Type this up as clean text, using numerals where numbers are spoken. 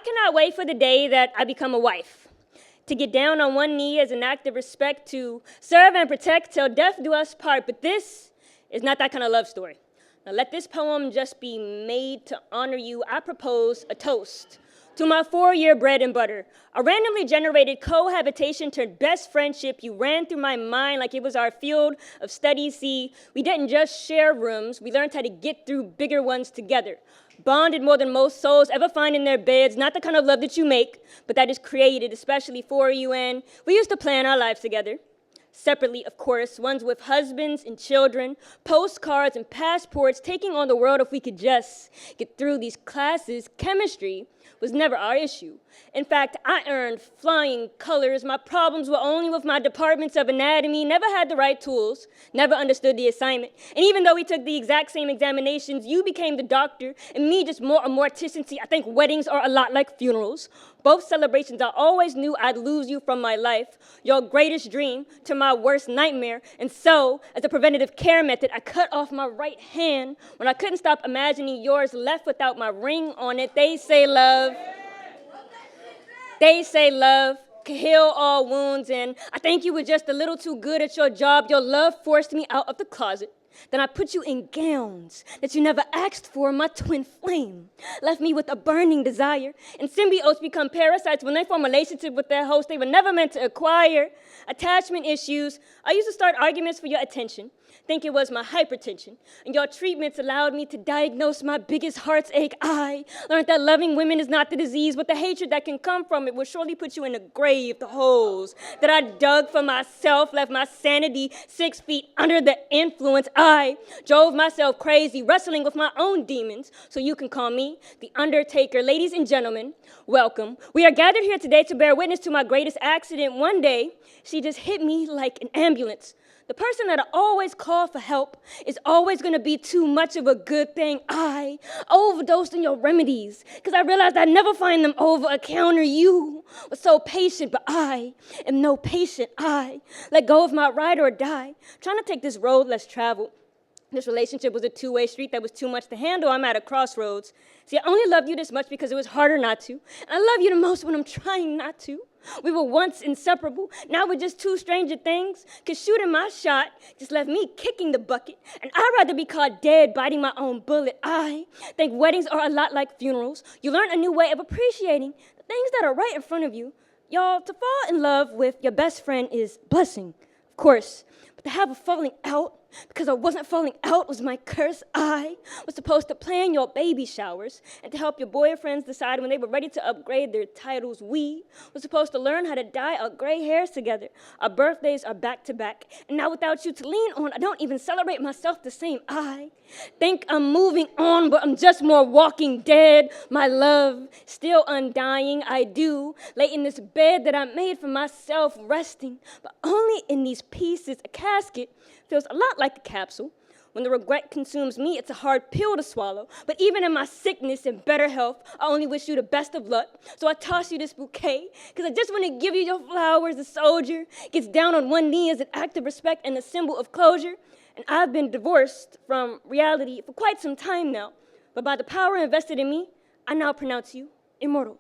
cannot wait for the day that I become a wife. To get down on one knee as an act of respect, to serve and protect till death do us part. But this is not that kind of love story. Now let this poem just be made to honor you. I propose a toast to my 4-year bread and butter, a randomly generated cohabitation turned best friendship. You ran through my mind like it was our field of study. See, we didn't just share rooms, we learned how to get through bigger ones together. Bonded more than most souls ever find in their beds, not the kind of love that you make, but that is created especially for you. And we used to plan our lives together. Separately, of course, ones with husbands and children, postcards and passports, taking on the world if we could just get through these classes. Chemistry was never our issue. In fact, I earned flying colors. My problems were only with my departments of anatomy, never had the right tools, never understood the assignment. And even though we took the exact same examinations, you became the doctor, and me just more a mortician. See, I think weddings are a lot like funerals. Both celebrations, I always knew I'd lose you from my life, your greatest dream to my worst nightmare. And so, as a preventative care method, I cut off my right hand when I couldn't stop imagining yours left without my ring on it. They say love can heal all wounds, and I think you were just a little too good at your job. Your love forced me out of the closet. Then I put you in gowns that you never asked for. My twin flame left me with a burning desire. And symbiotes become parasites when they form a relationship with their host they were never meant to acquire. Attachment issues. I used to start arguments for your attention. Think it was my hypertension. And your treatments allowed me to diagnose my biggest heart's ache. I learned that loving women is not the disease, but the hatred that can come from it will surely put you in a grave. The holes that I dug for myself left my sanity 6 feet under the influence. I drove myself crazy, wrestling with my own demons, so you can call me the Undertaker. Ladies and gentlemen, welcome. We are gathered here today to bear witness to my greatest accident. One day, she just hit me like an ambulance. The person that I always call for help is always going to be too much of a good thing. I overdosed on your remedies because I realized I'd never find them over a counter. You were so patient, but I am no patient. I let go of my ride or die, trying to take this road less traveled. This relationship was a two-way street that was too much to handle. I'm at a crossroads. See, I only loved you this much because it was harder not to. And I love you the most when I'm trying not to. We were once inseparable. Now we're just two stranger things. Because shooting my shot just left me kicking the bucket. And I'd rather be caught dead biting my own bullet. I think weddings are a lot like funerals. You learn a new way of appreciating the things that are right in front of you. Y'all, to fall in love with your best friend is a blessing, of course. But to have a falling out because I wasn't falling out was my curse. I was supposed to plan your baby showers and to help your boyfriends decide when they were ready to upgrade their titles. We were supposed to learn how to dye our gray hairs together. Our birthdays are back to back. And now without you to lean on, I don't even celebrate myself the same. I think I'm moving on, but I'm just more walking dead. My love, still undying. I do lay in this bed that I made for myself, resting, but only in these pieces. A casket feels a lot like a capsule. When the regret consumes me, it's a hard pill to swallow. But even in my sickness and better health, I only wish you the best of luck. So I toss you this bouquet, because I just want to give you your flowers. A soldier gets down on one knee as an act of respect and a symbol of closure. And I've been divorced from reality for quite some time now. But by the power invested in me, I now pronounce you immortal.